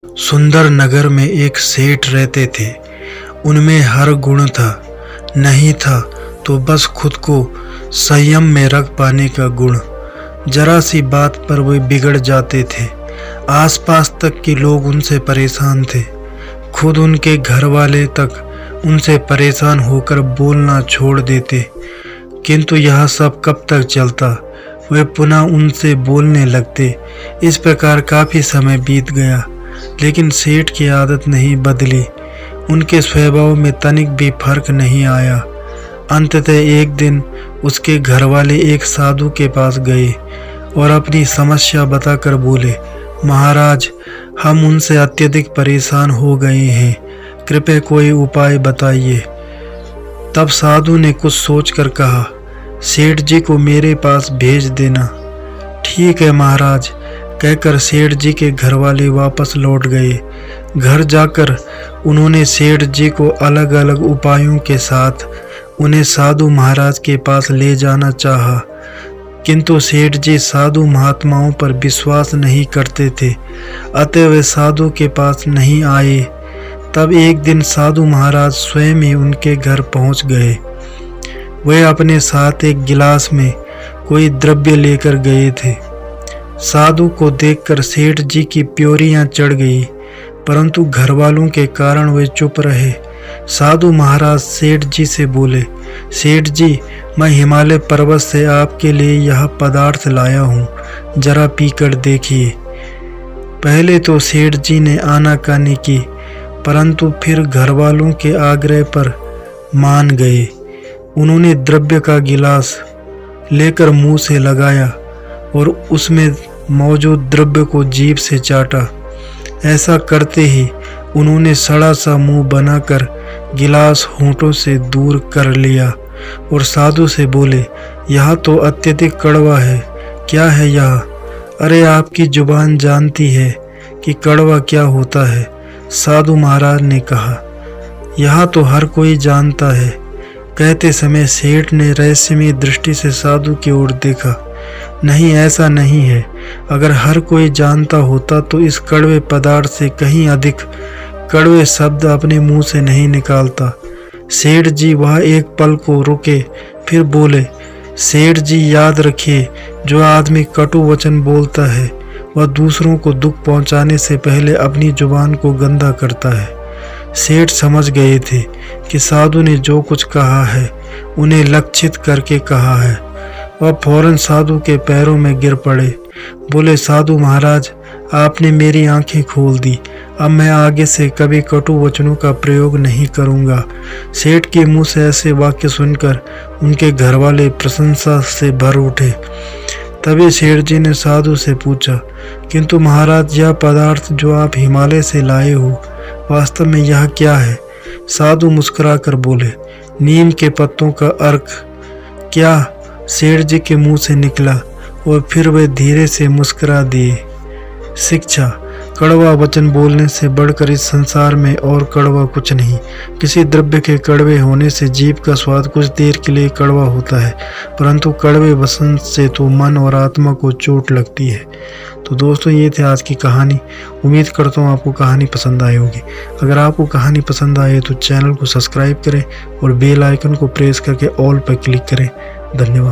सुंदर नगर में एक सेठ रहते थे। उनमें हर गुण था, नहीं था तो बस खुद को संयम में रख पाने का गुण। जरा सी बात पर वे बिगड़ जाते थे। आसपास तक के लोग उनसे परेशान थे। खुद उनके घर वाले तक उनसे परेशान होकर बोलना छोड़ देते। किंतु यह सब कब तक चलता? वे पुनः उनसे बोलने लगते। इस प्रकार काफी समय बीत गया, लेकिन सेठ की आदत नहीं बदली। उनके स्वभाव में तनिक भी फर्क नहीं आया। अंततः एक दिन उसके घरवाले एक साधु के पास गए और अपनी समस्या बताकर बोले, महाराज, हम उनसे अत्यधिक परेशान हो गए हैं, कृपया कोई उपाय बताइए। तब साधु ने कुछ सोचकर कहा, सेठ जी को मेरे पास भेज देना। ठीक है महाराज, कहकर सेठ जी के घरवाले वापस लौट गए। घर जाकर उन्होंने सेठ जी को अलग अलग उपायों के साथ उन्हें साधु महाराज के पास ले जाना चाहा, किंतु सेठ जी साधु महात्माओं पर विश्वास नहीं करते थे, अतः वे साधु के पास नहीं आए। तब एक दिन साधु महाराज स्वयं ही उनके घर पहुंच गए। वे अपने साथ एक गिलास में कोई द्रव्य लेकर गए थे। साधु को देखकर सेठ जी की प्योरियां चढ़ गई, परंतु घरवालों के कारण वे चुप रहे। साधु महाराज सेठ जी से बोले, सेठ जी, मैं हिमालय पर्वत से आपके लिए यह पदार्थ लाया हूँ, जरा पीकर देखिए। पहले तो सेठ जी ने आनाकानी की, परंतु फिर घरवालों के आग्रह पर मान गए। उन्होंने द्रव्य का गिलास लेकर मुंह से लगाया और उसमें मौजूद द्रव्य को जीभ से चाटा। ऐसा करते ही उन्होंने सड़ा सा मुंह बनाकर गिलास होंठों से दूर कर लिया और साधु से बोले, यह तो अत्यधिक कड़वा है, क्या है यह? अरे आपकी जुबान जानती है कि कड़वा क्या होता है। साधु महाराज ने कहा, यह तो हर कोई जानता है। कहते समय सेठ ने रहस्यमय दृष्टि से साधु की ओर देखा। नहीं, ऐसा नहीं है। अगर हर कोई जानता होता तो इस कड़वे पदार्थ से कहीं अधिक कड़वे शब्द अपने मुंह से नहीं निकालता। सेठ जी वह एक पल को रुके, फिर बोले, सेठ जी याद रखिए, जो आदमी कटु वचन बोलता है वह दूसरों को दुख पहुंचाने से पहले अपनी जुबान को गंदा करता है। सेठ समझ गए थे कि साधु ने जो कुछ कहा है उन्हें लक्षित करके कहा है। वह फौरन साधु के पैरों में गिर पड़े। बोले, साधु महाराज, आपने मेरी आंखें खोल दी। अब मैं आगे से कभी कटु वचनों का प्रयोग नहीं करूंगा। सेठ के मुंह से ऐसे वाक्य सुनकर उनके घरवाले प्रशंसा से भर उठे। तभी सेठ जी ने साधु से पूछा, किंतु महाराज, यह पदार्थ जो आप हिमालय से लाए हो, वास्तव में यह क्या है? साधु मुस्कुराकर बोले, नीम के पत्तों का अर्क। क्या? सेठ जी के मुंह से निकला और फिर वे धीरे से मुस्कुरा दिए। शिक्षा, कड़वा वचन बोलने से बढ़कर इस संसार में और कड़वा कुछ नहीं। किसी द्रव्य के कड़वे होने से जीभ का स्वाद कुछ देर के लिए कड़वा होता है, परंतु कड़वे वचन से तो मन और आत्मा को चोट लगती है। तो दोस्तों, ये थी आज की कहानी। उम्मीद करता हूँ आपको कहानी पसंद आई होगी। अगर आपको कहानी पसंद आए तो चैनल को सब्सक्राइब करें और बेल आइकन को प्रेस करके ऑल पर क्लिक करें। धन्यवाद।